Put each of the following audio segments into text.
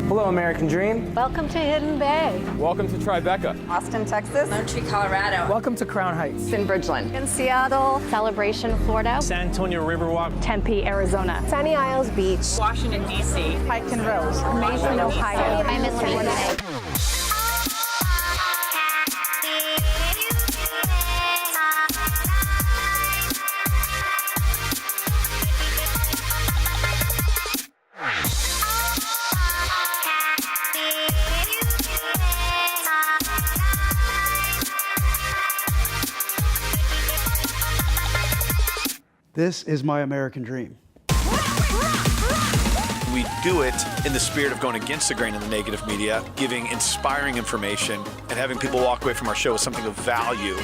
Hello, American Dream. Welcome to Hidden Bay. Welcome to Tribeca. Austin, Texas. Montreal, Colorado. Welcome to Crown Heights. In Bridgeland. In Seattle. Celebration, Florida. San Antonio Riverwalk. Tempe, Arizona. Sunny Isles Beach. Washington, D.C. Pike and Rose. Mason, Ohio. I'm in Louisiana. This is my American dream. We do it in the spirit of going against the grain of the negative media, giving inspiring information, and having people walk away from our show with something of value.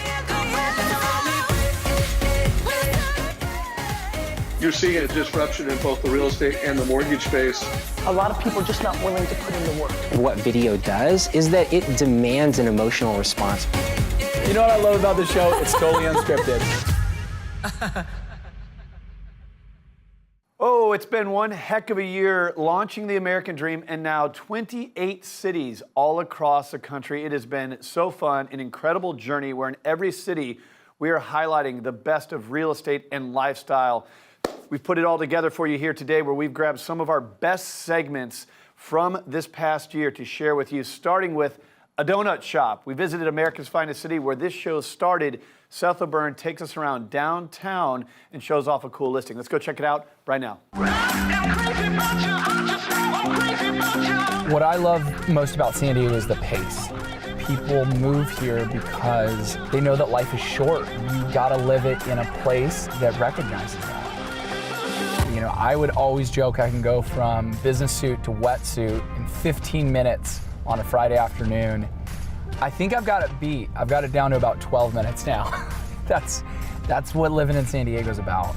You're seeing a disruption in both the real estate and the mortgage space. A lot of people are just not willing to put in the work. What video does is that it demands an emotional response. You know what I love about the show? It's totally unscripted. Oh, it's been one heck of a year launching the American Dream, and now 28 cities all across the country. It has been so fun, an incredible journey where in every city we are highlighting the best of real estate and lifestyle. We've put it all together for you here today, where we've grabbed some of our best segments from this past year to share with you, starting with a donut shop. We visited America's finest city where this show started. Seth O'Byrne takes us around downtown and shows off a cool listing. Let's go check it out right now. What I love most about San Diego is the pace. People move here because they know that life is short. You gotta live it in a place that recognizes that. You know, I would always joke I can go from business suit to wetsuit in 15 minutes on a Friday afternoon. I think I've got it beat. I've got it down to about 12 minutes now. That's what living in San Diego is about.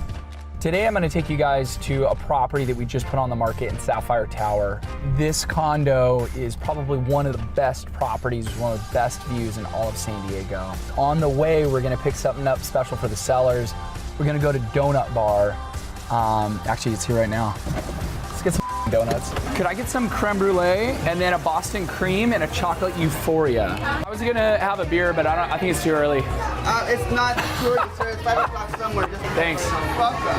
Today I'm going to take you guys to a property that we just put on the market in Sapphire Tower. This condo is probably one of the best properties, one of the best views in all of San Diego. On the way, we're going to pick something up special for the sellers. We're going to go to Donut Bar. Actually, it's here right now. Let's get some donuts. Could I get some creme brulee and then a Boston cream and a chocolate euphoria? I was gonna have a beer, but I think it's too early. It's not too early, sir. It's 5 o'clock somewhere. Thanks.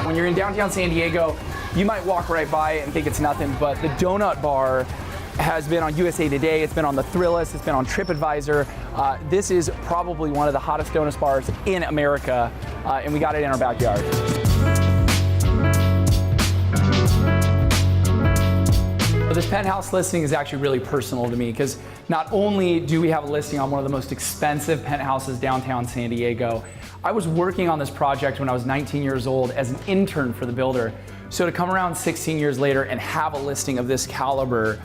When you're in downtown San Diego, you might walk right by it and think it's nothing, but the Donut Bar has been on USA Today, it's been on the Thrillist, it's been on TripAdvisor. This is probably one of the hottest donut bars in America, and we got it in our backyard. This penthouse listing is actually really personal to me because not only do we have a listing on one of the most expensive penthouses downtown San Diego, I was working on this project when I was 19 years old as an intern for the builder. So to come around 16 years later and have a listing of this caliber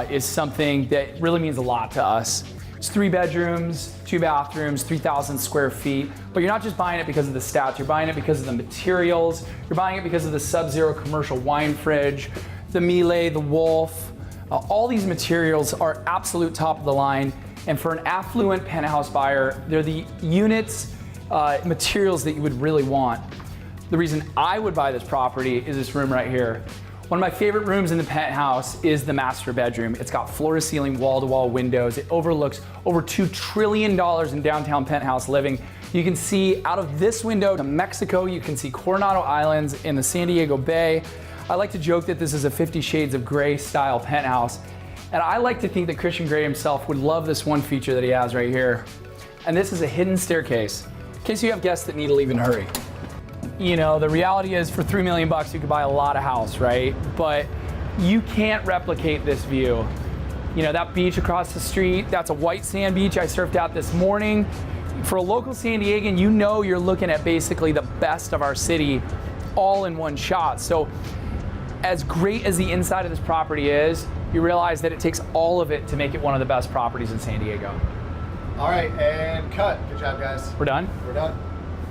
is something that really means a lot to us. It's 3 bedrooms, 2 bathrooms, 3,000 square feet, but you're not just buying it because of the stats, you're buying it because of the materials, you're buying it because of the Sub-Zero commercial wine fridge, the Miele, the Wolf. All these materials are absolute top of the line, and for an affluent penthouse buyer, they're the units, materials that you would really want. The reason I would buy this property is this room right here. One of my favorite rooms in the penthouse is the master bedroom. It's got floor-to-ceiling, wall-to-wall windows. It overlooks over $2 trillion in downtown penthouse living. You can see out of this window to Mexico. You can see Coronado Islands in the San Diego Bay. I like to joke that this is a 50 Shades of Grey style penthouse. And I like to think that Christian Grey himself would love this one feature that he has right here. And this is a hidden staircase, in case you have guests that need to leave and hurry. You know, the reality is for $3 million you could buy a lot of house, right? But you can't replicate this view. You know, that beach across the street, that's a white sand beach I surfed out this morning. For a local San Diegan, you know you're looking at basically the best of our city all in one shot. So as great as the inside of this property is, you realize that it takes all of it to make it one of the best properties in San Diego. All right, and cut. Good job, guys. We're done? We're done.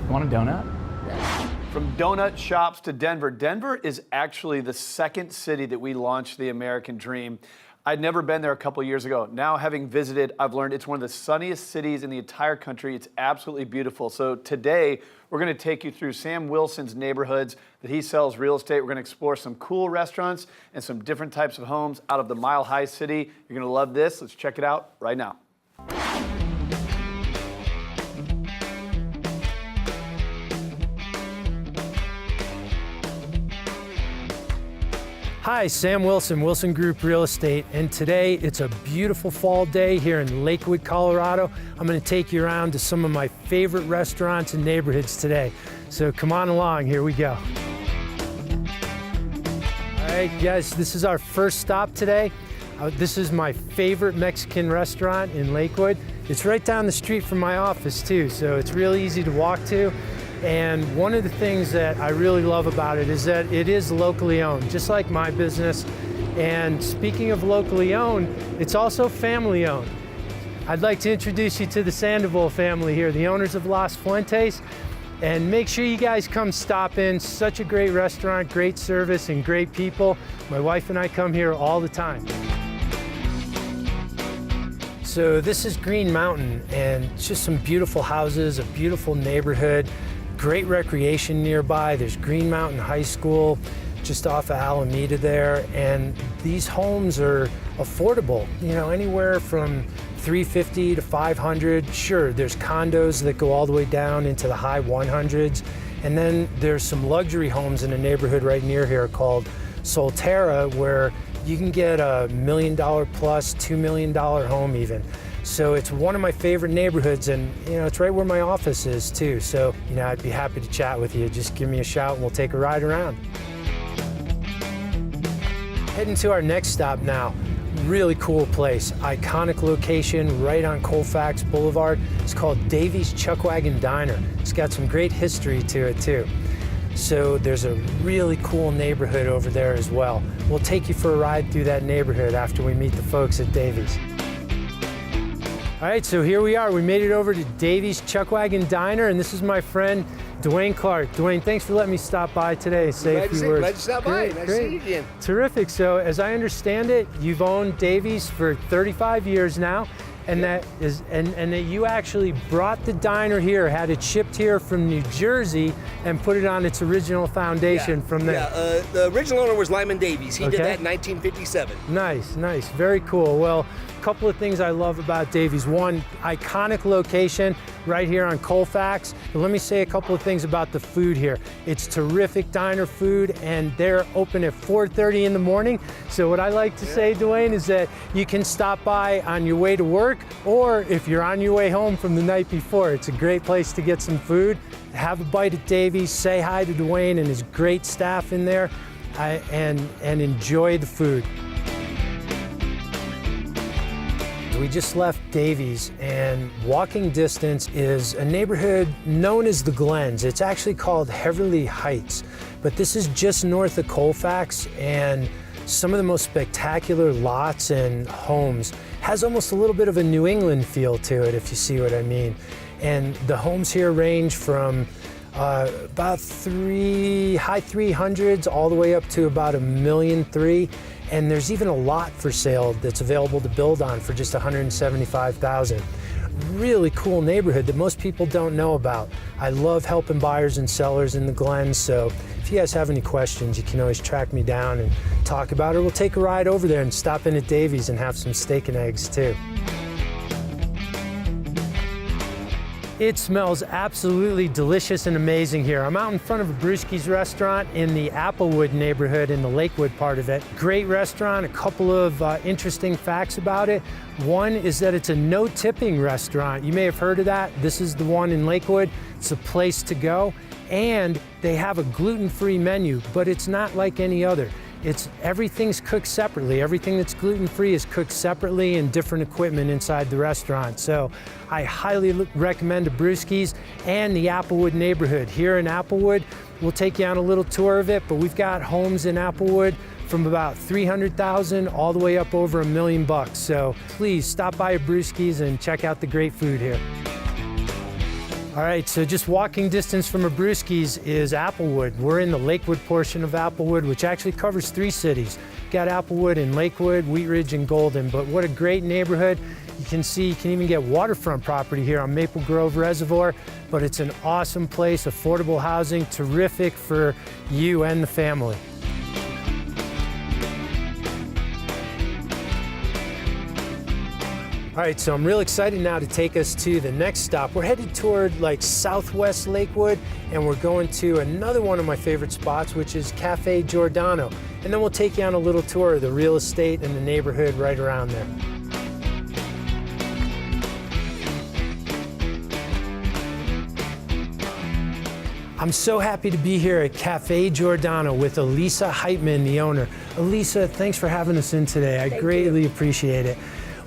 You want a donut? Yeah. From donut shops to Denver. Denver is actually the second city that we launched the American Dream. I'd never been there a couple years ago. Now, having visited, I've learned it's one of the sunniest cities in the entire country. It's absolutely beautiful. So today, we're going to take you through Sam Wilson's neighborhoods that he sells real estate. We're going to explore some cool restaurants and some different types of homes out of the Mile High City. You're going to love this. Let's check it out right now. Hi, Sam Wilson, Wilson Group Real Estate, and today it's a beautiful fall day here in Lakewood, Colorado. I'm going to take you around to some of my favorite restaurants and neighborhoods today. So come on along, here we go. All right, guys, this is our first stop today. This is my favorite Mexican restaurant in Lakewood. It's right down the street from my office too, so it's really easy to walk to. And one of the things that I really love about it is that it is locally owned, just like my business. And speaking of locally owned, it's also family owned. I'd like to introduce you to the Sandoval family here, the owners of Las Fuentes. And make sure you guys come stop in. Such a great restaurant, great service, and great people. My wife and I come here all the time. So this is Green Mountain, and it's just some beautiful houses, a beautiful neighborhood. Great recreation nearby. There's Green Mountain High School just off of Alameda there, and these homes are affordable, you know, anywhere from $350 to $500. Sure, there's condos that go all the way down into the high 100s, and then there's some luxury homes in a neighborhood right near here called Solterra, where you can get $1 million plus, $2 million home even. So it's one of my favorite neighborhoods, and you know, it's right where my office is too. So, you know, I'd be happy to chat with you. Just give me a shout and we'll take a ride around. Heading to our next stop now. Really cool place, iconic location right on Colfax Boulevard. It's called Davy's Chuck Wagon Diner. It's got some great history to it too. So there's a really cool neighborhood over there as well. We'll take you for a ride through that neighborhood after we meet the folks at Davy's. All right, so here we are. We made it over to Davy's Chuck Wagon Diner, and this is my friend, Dwayne Clark. Dwayne, thanks for letting me stop by today and say a few words. Glad to stop by. Nice to see you again. Terrific. So as I understand it, you've owned Davy's for 35 years now, and that you actually brought the diner here, had it shipped here from New Jersey, and put it on its original foundation from there. Yeah, the original owner was Lyman Davies. He did that in 1957. Nice, nice, very cool. Well, a couple of things I love about Davy's. One, iconic location right here on Colfax. But let me say a couple of things about the food here. It's terrific diner food, and they're open at 4:30 in the morning. So what I like to say, Dwayne, is that you can stop by on your way to work, or if you're on your way home from the night before. It's a great place to get some food, have a bite at Davy's, say hi to Dwayne and his great staff in there, and enjoy the food. We just left Davy's, and walking distance is a neighborhood known as the Glens. It's actually called Heverly Heights, but this is just north of Colfax, and some of the most spectacular lots and homes. Has almost a little bit of a New England feel to it, if you see what I mean. And the homes here range from about high 300s all the way up to about $1.3 million. And there's even a lot for sale that's available to build on for just $175,000. Really cool neighborhood that most people don't know about. I love helping buyers and sellers in the Glens, so if you guys have any questions, you can always track me down and talk about it. We'll take a ride over there and stop in at Davy's and have some steak and eggs too. It smells absolutely delicious and amazing here. I'm out in front of a Brewski's restaurant in the Applewood neighborhood in the Lakewood part of it. Great restaurant, a couple of interesting facts about it. One is that it's a no-tipping restaurant. You may have heard of that. This is the one in Lakewood. It's a place to go. And they have a gluten-free menu, but it's not like any other. Everything's cooked separately. Everything that's gluten-free is cooked separately in different equipment inside the restaurant. So I highly recommend the Brewski's and the Applewood neighborhood. Here in Applewood, we'll take you on a little tour of it, but we've got homes in Applewood from about $300,000 all the way up over $1 million. So please stop by a Brewski's and check out the great food here. All right, so just walking distance from a Brewski's is Applewood. We're in the Lakewood portion of Applewood, which actually covers 3 cities, Got Applewood and Lakewood, Wheat Ridge and Golden, but what a great neighborhood. You can see you can even get waterfront property here on Maple Grove Reservoir, but it's an awesome place, affordable housing, terrific for you and the family. All right, so I'm real excited now to take us to the next stop. We're headed toward like Southwest Lakewood, and we're going to another one of my favorite spots, which is Cafe Giordano. And then we'll take you on a little tour of the real estate and the neighborhood right around there. I'm so happy to be here at Cafe Giordano with Elisa Heitman, the owner. Elisa, thanks for having us in today. I greatly appreciate it.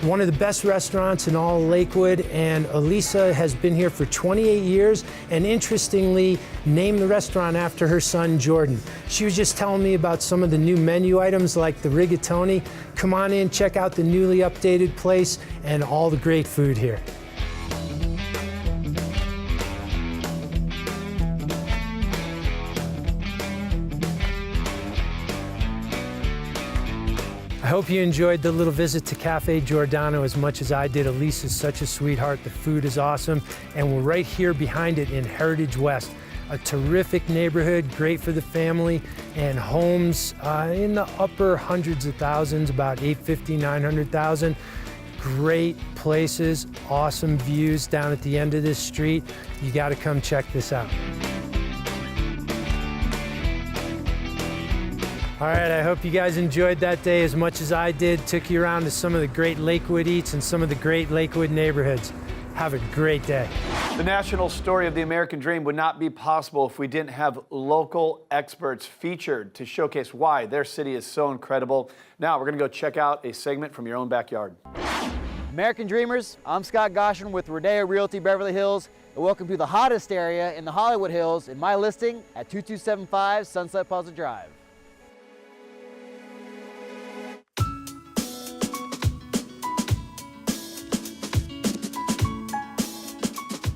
One of the best restaurants in all Lakewood, and Elisa has been here for 28 years, and interestingly, named the restaurant after her son, Jordan. She was just telling me about some of the new menu items like the rigatoni. Come on in, check out the newly updated place and all the great food here. I hope you enjoyed the little visit to Cafe Giordano as much as I did. Elisa's such a sweetheart. The food is awesome. And we're right here behind it in Heritage West. A terrific neighborhood, great for the family, and homes in the upper hundreds of thousands, about 850, 900,000. Great places, awesome views down at the end of this street. You gotta come check this out. All right, I hope you guys enjoyed that day as much as I did. Took you around to some of the great Lakewood eats and some of the great Lakewood neighborhoods. Have a great day. The national story of the American Dream would not be possible if we didn't have local experts featured to showcase why their city is so incredible. Now we're gonna go check out a segment from your own backyard. American Dreamers, I'm Scott Goshorn with Rodeo Realty Beverly Hills, and welcome to the hottest area in the Hollywood Hills in my listing at 2275 Sunset Plaza Drive.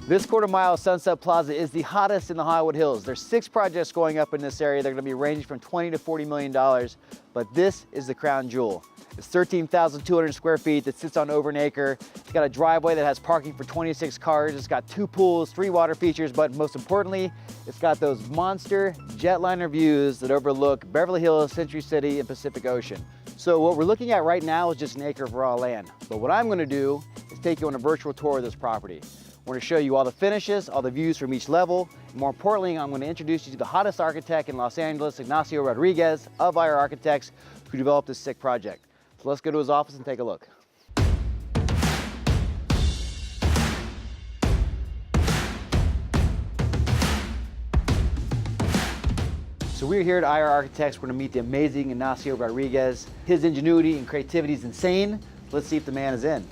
This quarter mile of Sunset Plaza is the hottest in the Hollywood Hills. There's 6 projects going up in this area. They're gonna be ranging from $20 to $40 million, but this is the crown jewel. It's 13,200 square feet that sits on over an acre. It's got a driveway that has parking for 26 cars. It's got 2 pools, 3 water features, but most importantly, it's got those monster jetliner views that overlook Beverly Hills, Century City, and Pacific Ocean. So what we're looking at right now is just an acre of raw land. But what I'm gonna do is take you on a virtual tour of this property. We're going to show you all the finishes, all the views from each level. And more importantly, I'm going to introduce you to the hottest architect in Los Angeles, Ignacio Rodriguez of IR Architects, who developed this sick project. So let's go to his office and take a look. So we're here at IR Architects. We're going to meet the amazing Ignacio Rodriguez. His ingenuity and creativity is insane. Let's see if the man is in.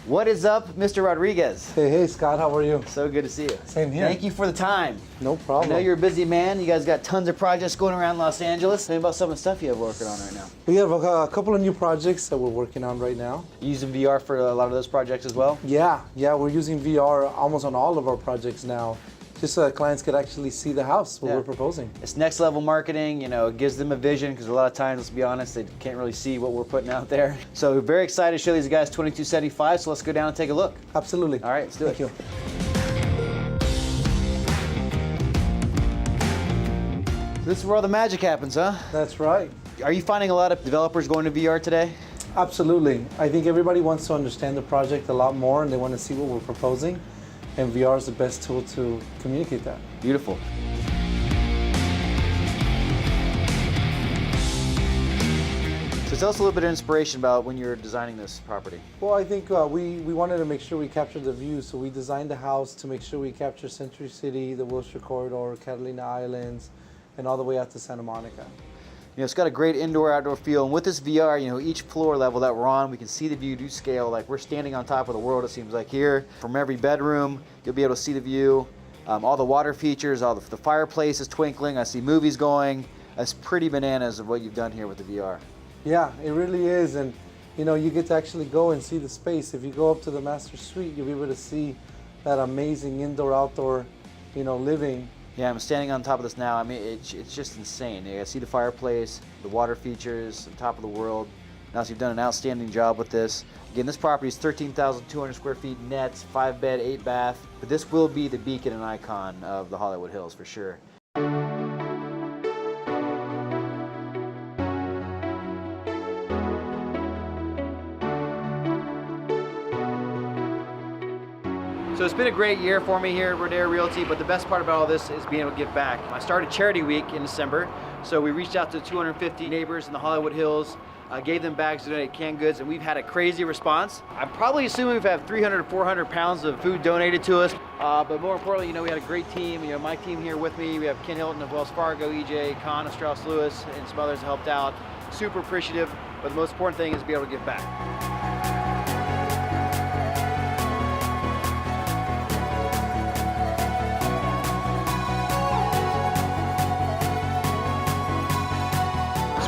What is up, Mr. Rodriguez? Hey, Scott, how are you? So good to see you. Same here. Thank you for the time. No problem. I know you're a busy man. You guys got tons of projects going around Los Angeles. Tell me about some of the stuff you have working on right now. We have a couple of new projects that we're working on right now. You using VR for a lot of those projects as well? Yeah, we're using VR almost on all of our projects now, just so that clients could actually see the house, what we're proposing. It's next level marketing, you know, it gives them a vision, because a lot of times, let's be honest, they can't really see what we're putting out there. So very excited to show these guys 2275, so let's go down and take a look. Absolutely. All right, let's do it. Thank you. This is where all the magic happens, huh? That's right. Are you finding a lot of developers going to VR today? Absolutely. I think everybody wants to understand the project a lot more, and they want to see what we're proposing. And VR is the best tool to communicate that. Beautiful. So tell us a little bit of inspiration about when you're designing this property. Well, I think we wanted to make sure we captured the view, so we designed the house to make sure we capture Century City, the Wilshire Corridor, Catalina Islands, and all the way out to Santa Monica. You know, it's got a great indoor-outdoor feel, and with this VR, you know, each floor level that we're on, we can see the view to scale. Like, we're standing on top of the world, it seems like here. From every bedroom, you'll be able to see the view. All the water features, all the fireplace is twinkling. I see movies going. That's pretty bananas of what you've done here with the VR. Yeah, it really is, and you know, you get to actually go and see the space. If you go up to the master suite, you'll be able to see that amazing indoor-outdoor, you know, living. Yeah, I'm standing on top of this now. I mean, it's just insane. You see the fireplace, the water features, on top of the world. Now, you've done an outstanding job with this. Again, this property is 13,200 square feet net, 5 bed, 8 bath. But this will be the beacon and icon of the Hollywood Hills for sure. So it's been a great year for me here at Rodeo Realty, but the best part about all this is being able to give back. I started Charity Week in December, so we reached out to 250 neighbors in the Hollywood Hills, gave them bags to donate canned goods, and we've had a crazy response. I'm probably assuming we've had 300 to 400 pounds of food donated to us, but more importantly, we had a great team. My team here with me, we have Ken Hilton of Wells Fargo, EJ, Con of Strauss Lewis, and some others helped out. Super appreciative, but the most important thing is to be able to give back.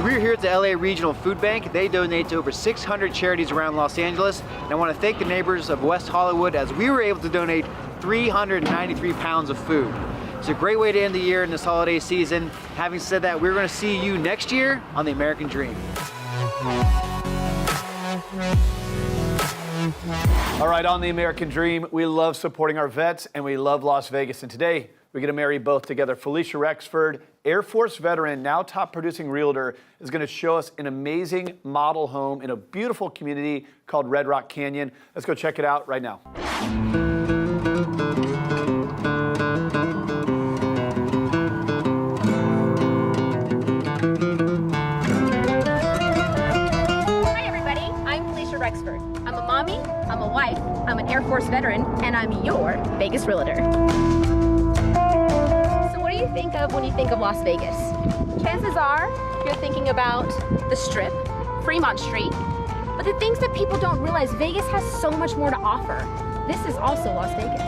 We're here at the LA Regional Food Bank. They donate to over 600 charities around Los Angeles. And I want to thank the neighbors of West Hollywood as we were able to donate 393 pounds of food. It's a great way to end the year in this holiday season. Having said that, we're going to see you next year on the American Dream. All right, on the American Dream, we love supporting our vets and we love Las Vegas. And today, we're going to marry both together. Falisha Rexford, Air Force veteran, now top producing realtor, is going to show us an amazing model home in a beautiful community called Red Rock Canyon. Let's go check it out right now. Hi everybody, I'm Falisha Rexford. I'm a mommy, I'm a wife, I'm an Air Force veteran, and I'm your Vegas realtor. What do you think of when you think of Las Vegas? Chances are you're thinking about the Strip, Fremont Street, but the things that people don't realize, Vegas has so much more to offer. This is also Las Vegas.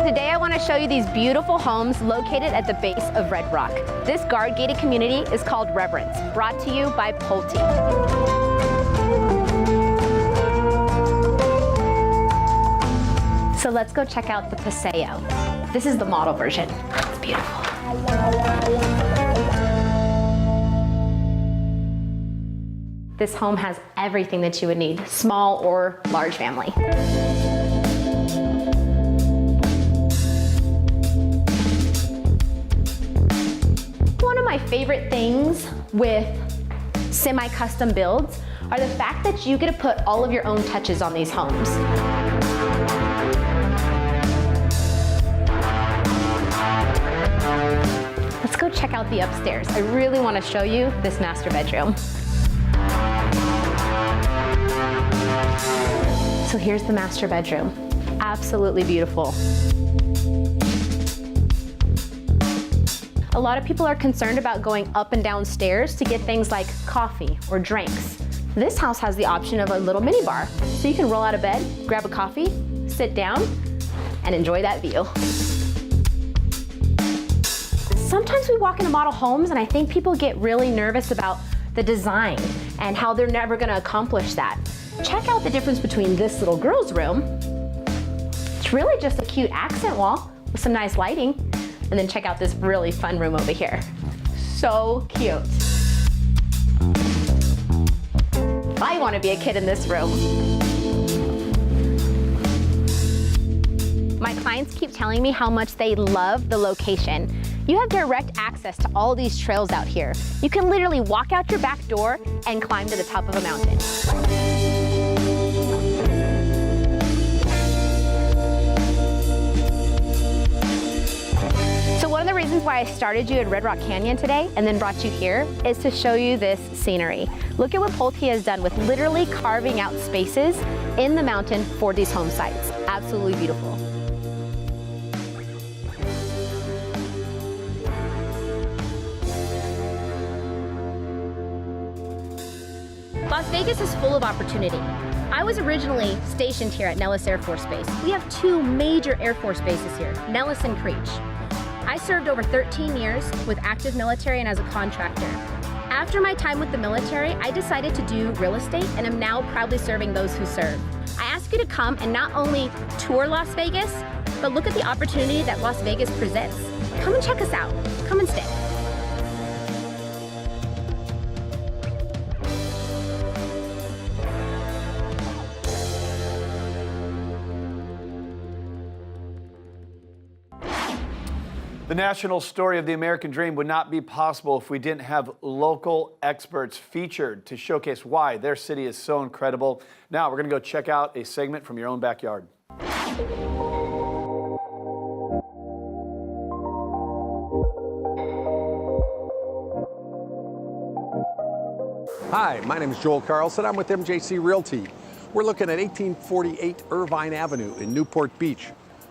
Today I want to show you these beautiful homes located at the base of Red Rock. This guard-gated community is called Reverence, brought to you by Pulte. So let's go check out the Paseo. This is the model version. It's beautiful. This home has everything that you would need, small or large family. One of my favorite things with semi-custom builds are the fact that you get to put all of your own touches on these homes. Let's go check out the upstairs. I really want to show you this master bedroom. So here's the master bedroom. Absolutely beautiful. A lot of people are concerned about going up and down stairs to get things like coffee or drinks. This house has the option of a little mini bar. So you can roll out of bed, grab a coffee, sit down, and enjoy that view. Sometimes we walk into model homes and I think people get really nervous about the design and how they're never gonna accomplish that. Check out the difference between this little girl's room. It's really just a cute accent wall with some nice lighting. And then check out this really fun room over here. So cute. I wanna be a kid in this room. My clients keep telling me how much they love the location. You have direct access to all these trails out here. You can literally walk out your back door and climb to the top of a mountain. So one of the reasons why I started you at Red Rock Canyon today and then brought you here is to show you this scenery. Look at what Pulte has done with literally carving out spaces in the mountain for these home sites. Absolutely beautiful. Las Vegas is full of opportunity. I was originally stationed here at Nellis Air Force Base. We have two major Air Force bases here, Nellis and Creech. I served over 13 years with active military and as a contractor. After my time with the military, I decided to do real estate and am now proudly serving those who serve. I ask you to come and not only tour Las Vegas, but look at the opportunity that Las Vegas presents. Come and check us out. Come and stay. The national story of the American Dream would not be possible if we didn't have local experts featured to showcase why their city is so incredible. Now we're going to go check out a segment from your own backyard. Hi, my name is Joel Carlson. I'm with MJC Realty. We're looking at 1848 Irvine Avenue in Newport Beach.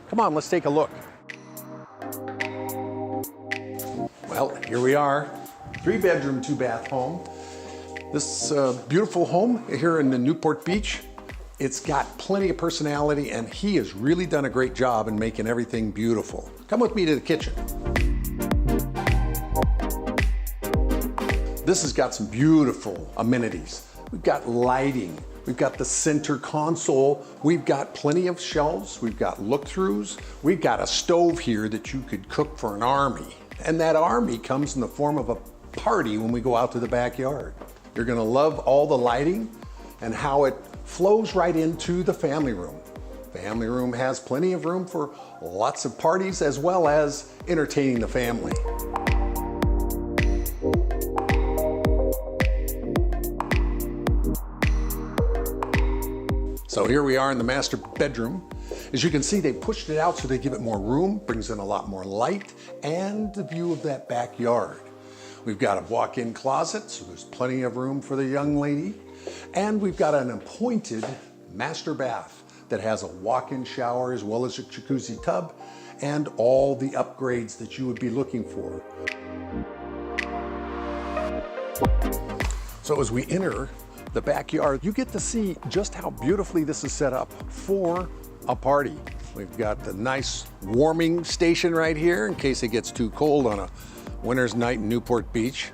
Come on, let's take a look. Well, here we are, 3-bedroom, 2-bath home. This beautiful home here in the Newport Beach, it's got plenty of personality, and he has really done a great job in making everything beautiful. Come with me to the kitchen. This has got some beautiful amenities. We've got lighting, we've got the center console, we've got plenty of shelves, we've got look-throughs, we've got a stove here that you could cook for an army. And that army comes in the form of a party when we go out to the backyard. You're gonna love all the lighting and how it flows right into the family room. Family room has plenty of room for lots of parties as well as entertaining the family. So here we are in the master bedroom. As you can see, they pushed it out so they give it more room, brings in a lot more light, and the view of that backyard. We've got a walk-in closet, so there's plenty of room for the young lady. And we've got an appointed master bath that has a walk-in shower as well as a jacuzzi tub and all the upgrades that you would be looking for. So as we enter the backyard, you get to see just how beautifully this is set up for a party. We've got the nice warming station right here in case it gets too cold on a winter's night in Newport Beach.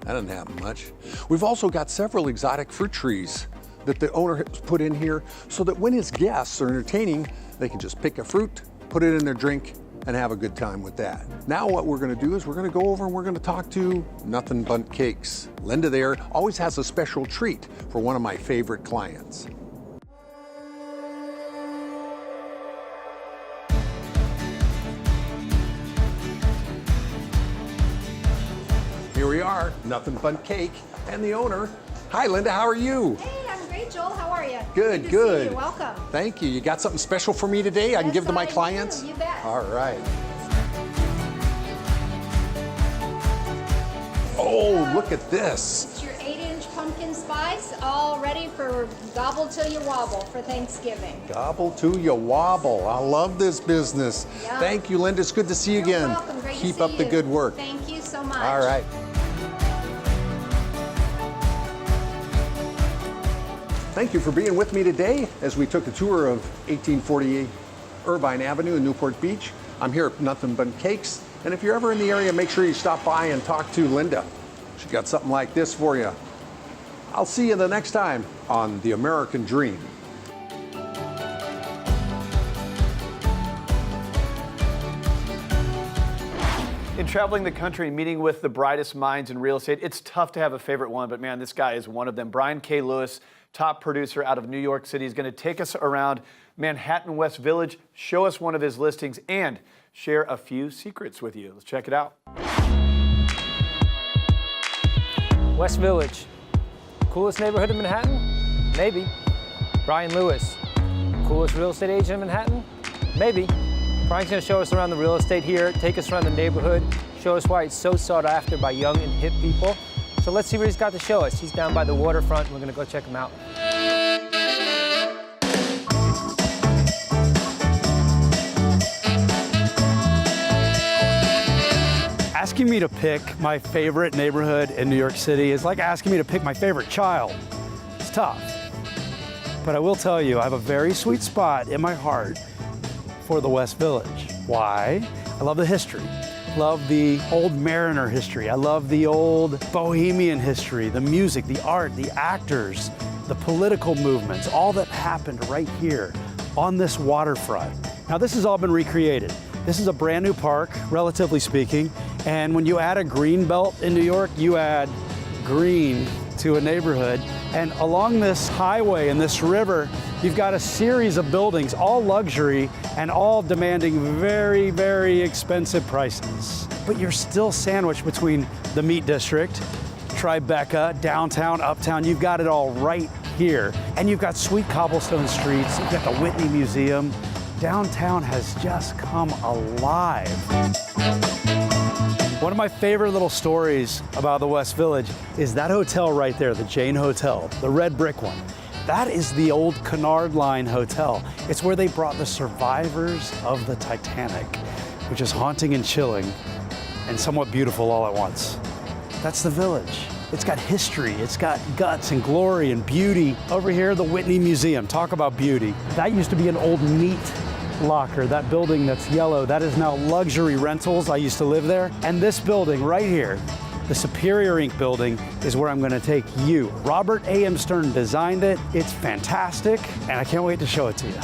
That doesn't happen much. We've also got several exotic fruit trees that the owner has put in here so that when his guests are entertaining, they can just pick a fruit, put it in their drink, and have a good time with that. Now what we're gonna do is we're gonna go over and we're gonna talk to Nothing But Cakes. Linda there always has a special treat for one of my favorite clients. Here we are, Nothing But Cake, and the owner. Hi, Linda, how are you? Hey, I'm great, Joel. How are you? Good, to good. See you. Welcome. Thank you. You got something special for me today I can give to my clients? You bet. All right. Oh, look at this. It's your 8-inch pumpkin spice, all ready for gobble till you wobble for Thanksgiving. Gobble to you wobble. I love this business. Yep. Thank you, Linda. It's good to see you again. You're welcome. Great Keep to up see the you. good work. Thank you so much. All right. Thank you for being with me today as we took a tour of 1848 Irvine Avenue in Newport Beach. I'm here at Nothing But Cakes, and if you're ever in the area, make sure you stop by and talk to Linda. She got something like this for you. I'll see you the next time on The American Dream. In traveling the country and meeting with the brightest minds in real estate, it's tough to have a favorite one, but man, this guy is one of them. Brian K. Lewis, top producer out of New York City, is going to take us around Manhattan West Village, show us one of his listings, and share a few secrets with you. Let's check it out. West Village, coolest neighborhood in Manhattan? Maybe. Brian Lewis, coolest real estate agent in Manhattan? Maybe. Brian's gonna show us around the real estate here, take us around the neighborhood, show us why it's so sought after by young and hip people. So let's see what he's got to show us. He's down by the waterfront, and we're gonna go check him out. Asking me to pick my favorite neighborhood in New York City is like asking me to pick my favorite child. It's tough. But I will tell you, I have a very sweet spot in my heart for the West Village. Why? I love the history. Love the old Mariner history. I love the old Bohemian history, the music, the art, the actors, the political movements, all that happened right here on this waterfront. Now this has all been recreated. This is a brand new park, relatively speaking, and when you add a green belt in New York, you add green to a neighborhood. And along this highway and this river, you've got a series of buildings, all luxury and all demanding very, very expensive prices. But you're still sandwiched between the Meat District, Tribeca, downtown, uptown. You've got it all right here. And you've got sweet cobblestone streets. You've got the Whitney Museum. Downtown has just come alive. One of my favorite little stories about the West Village is that hotel right there, the Jane Hotel, the red brick one. That is the old Cunard Line Hotel. It's where they brought the survivors of the Titanic, which is haunting and chilling and somewhat beautiful all at once. That's the Village. It's got history, it's got guts and glory and beauty. Over here, the Whitney Museum. Talk about beauty. That used to be an old meat locker. That building that's yellow, that is now luxury rentals. I used to live there. And this building right here, the Superior Ink building, is where I'm going to take you. Robert A.M. Stern designed it. It's fantastic, and I can't wait to show it to you.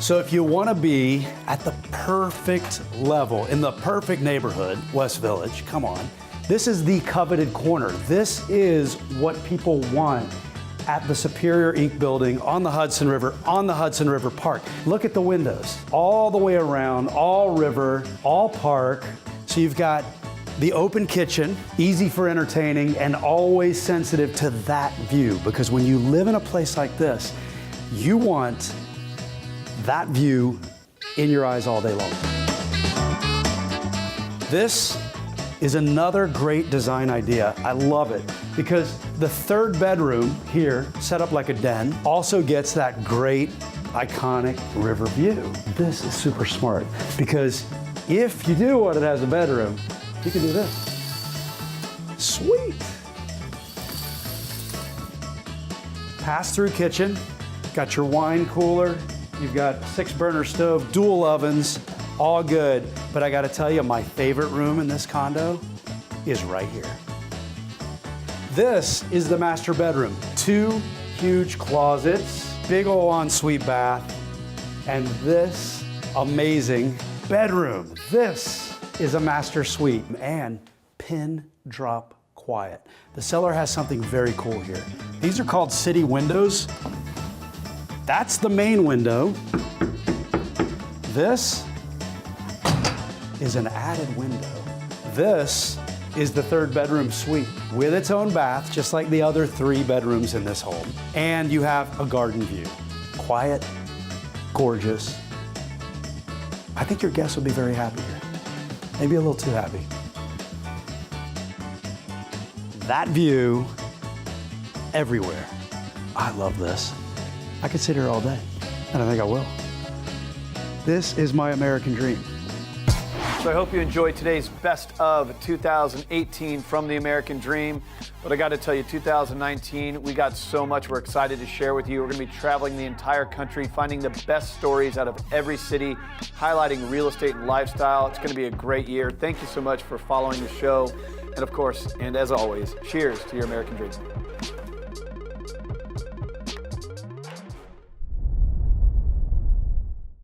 So if you want to be at the perfect level, in the perfect neighborhood, West Village, come on. This is the coveted corner. This is what people want at the Superior Ink building on the Hudson River Park. Look at the windows, all the way around, all river, all park. So you've got the open kitchen, easy for entertaining, and always sensitive to that view, because when you live in a place like this, you want that view in your eyes all day long. This is another great design idea. I love it because the third bedroom here, set up like a den, also gets that great, iconic river view. This is super smart because if you do want it as a bedroom, you can do this. Sweet. Pass-through kitchen, got your wine cooler, you've got 6-burner stove, dual ovens, all good. But I gotta tell you, my favorite room in this condo is right here. This is the master bedroom. 2 huge closets, big ol' ensuite bath, and this amazing bedroom. This is a master suite and pin drop quiet. The seller has something very cool here. These are called city windows. That's the main window. This is an added window. This is the 3rd bedroom suite with its own bath, just like the other 3 bedrooms in this home. And you have a garden view. Quiet, gorgeous. I think your guests will be very happy here. Maybe a little too happy. That view everywhere. I love this. I could sit here all day, and I think I will. This is my American dream. So I hope you enjoyed today's best of 2018 from the American Dream. But I got to tell you, 2019, we got so much we're excited to share with you. We're going to be traveling the entire country, finding the best stories out of every city, highlighting real estate and lifestyle. It's going to be a great year. Thank you so much for following the show. And of course, and as always, cheers to your American Dream.